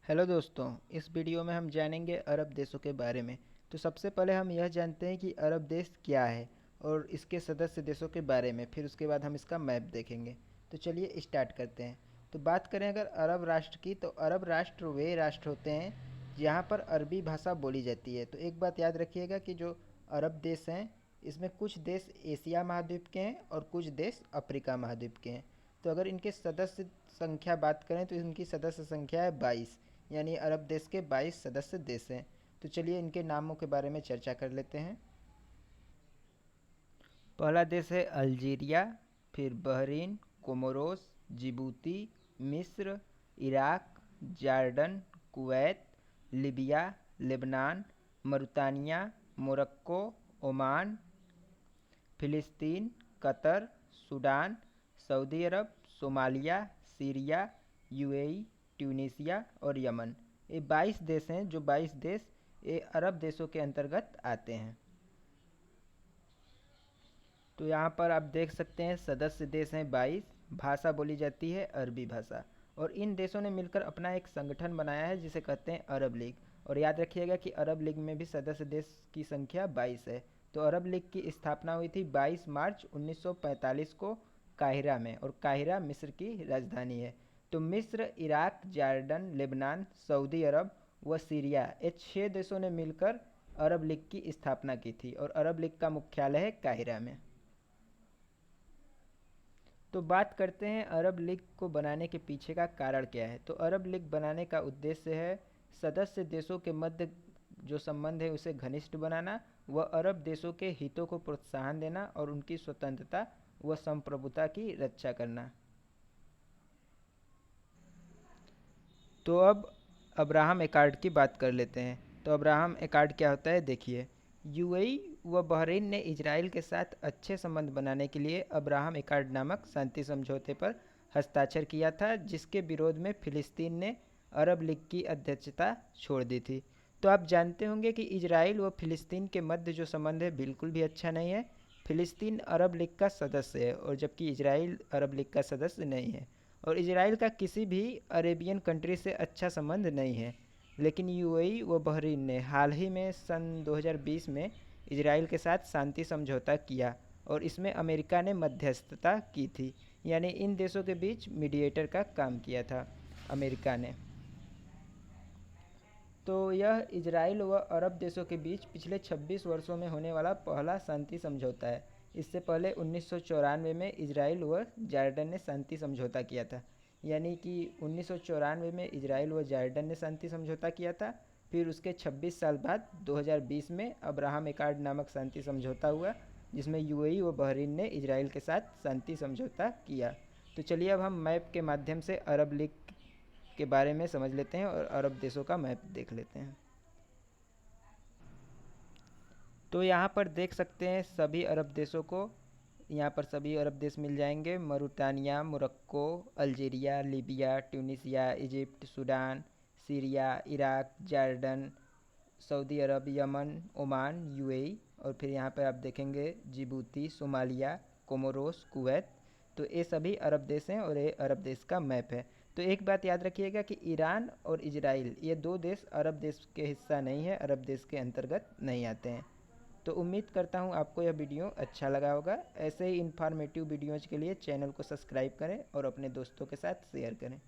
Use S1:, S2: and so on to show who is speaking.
S1: Hello दोस्तों, इस video में हम जानेंगे अरब देशों के बारे में। तो सबसे पहले हम यह जानते हैं कि अरब देश क्या है और इसके सदस्य देशों के बारे में। फिर उसके बाद हम इसका मैप देखेंगे। तो चलिए स्टार्ट करते हैं। तो बात करें अगर अरब राष्ट्र की, तो अरब राष्ट्र वे राष्ट्र होते हैं जहाँ पर अरबी भाषा बोली जाती है। तो एक बात याद रखिएगा कि जो अरब देश हैं, इसमें कुछ देश एशिया महाद्वीप के हैं और कुछ देश अफ्रीका महाद्वीप के हैं। तो अगर इनके सदस्य संख्या बात करें तो इनकी सदस्य संख्या है 22, यानी अरब देश के 22 सदस्य देश हैं। तो चलिए इनके नामों के बारे में चर्चा कर लेते हैं। पहला देश है अल्जीरिया, फिर बहरीन, कोमोरोस, जिबूती, मिस्र, Iraq, Jordan, Kuwait, Libya, Lebanon, Mauritania, Morocco, Oman, फिलिस्तीन, कतर, सूडान, सऊदी अरब, सोमालिया, सीरिया, यूएई, ट्यूनीसिया और यमन। ये 22 देश हैं। जो 22 देश ये अरब देशों के अंतर्गत आते हैं। तो यहाँ पर आप देख सकते हैं सदस्य देश हैं 22। भाषा बोली जाती है अरबी भाषा। और इन देशों ने मिलकर अपना एक संगठन बनाया है जिसे कहते हैं अरब लीग। और याद रखिएगा कि अरब लीग में भी सदस्य देश की संख्या 22 है। तो अरब लीग की स्थापना हुई थी 22 मार्च 1945 को काहिरा में, और काहिरा मिस्र की राजधानी है। तो मिस्र, इराक, जॉर्डन, लेबनान, सऊदी अरब व सीरिया, ये 6 देशों ने मिलकर अरब लीग की स्थापना की थी। और अरब लीग का मुख्यालय है काहिरा में। तो बात करते हैं अरब लीग को बनाने के पीछे का कारण क्या है। तो अरब लीग बनाने का उद्देश्य है सदस्य देशों के मध्य जो संबंध है उसे घनिष्ठ बनाना, व अरब देशों के हितों को प्रोत्साहन देना और उनकी स्वतंत्रता व संप्रभुता की रक्षा करना। तो अब अब्राहम एकॉर्ड की बात कर लेते हैं। तो अब्राहम एकॉर्ड क्या होता है, देखिए। यूएई व बहरीन ने इजराइल के साथ अच्छे संबंध बनाने के लिए अब्राहम एकॉर्ड नामक शांति समझौते पर हस्ताक्षर किया था, जिसके विरोध में फिलिस्तीन ने अरब लीग की अध्यक्षता छोड़ दी थी। तो आप जानते होंगे कि इजराइल व फिलिस्तीन के मध्य जो संबंध है बिल्कुल भी अच्छा नहीं है। फिलिस्तीन अरब लीग का सदस्य है और जबकि इजराइल अरब लीग का सदस्य नहीं है। और इजराइल का किसी भी अरेबियन कंट्री से अच्छा संबंध नहीं है। लेकिन यूएई व बहरीन ने हाल ही में सन 2020 में इजराइल के साथ शांति समझौता किया और इसमें अमेरिका ने मध्यस्थता की थी। यानी इन देशों के बीच मीडिएटर का काम किया था अमेरिका ने। तो यह इजराइल व अरब देशों के बीच पिछले 26 वर्षों में होने वाला पहला शांति समझौता है। इससे पहले 1994 में इजराइल व जॉर्डन ने शांति समझौता किया था। यानी कि 1994 में इजराइल व जॉर्डन ने शांति समझौता किया था। फिर उसके 26 साल बाद 2020 में अब्राहम एकॉर्ड नामक शांति समझौता हुआ, जिसमें यूएई व बहरीन ने इजराइल के साथ शांति समझौता किया। तो चलिए अब हम मैप के माध्यम से अरब लीग के बारे में समझ लेते हैं और अरब देशों का मैप देख लेते हैं। तो यहाँ पर देख सकते हैं सभी अरब देशों को। यहाँ पर सभी अरब देश मिल जाएंगे: Mauritania, Morocco, Algeria, Libya, Tunisia, Egypt, Sudan, Syria, Iraq, Jordan, Saudi Arabia, Yemen, Oman, UAE. और फिर यहाँ पर आप देखेंगे जिबूती, सोमालिया, कोमोरोस, कुवैत। तो ये सभी अरब देश हैं और ये अरब देश का मैप है। तो एक बात याद रखिएगा कि ईरान और इजराइल, ये दो देश अरब देश के हिस्सा नहीं है, अरब देश के अंतर्गत नहीं आते हैं। तो उम्मीद करता हूँ आपको यह वीडियो अच्छा लगा होगा। ऐसे ही इन्फॉर्मेटिव वीडियोज़ के लिए चैनल को सब्सक्राइब करें और अपने दोस्तों के साथ शेयर करें।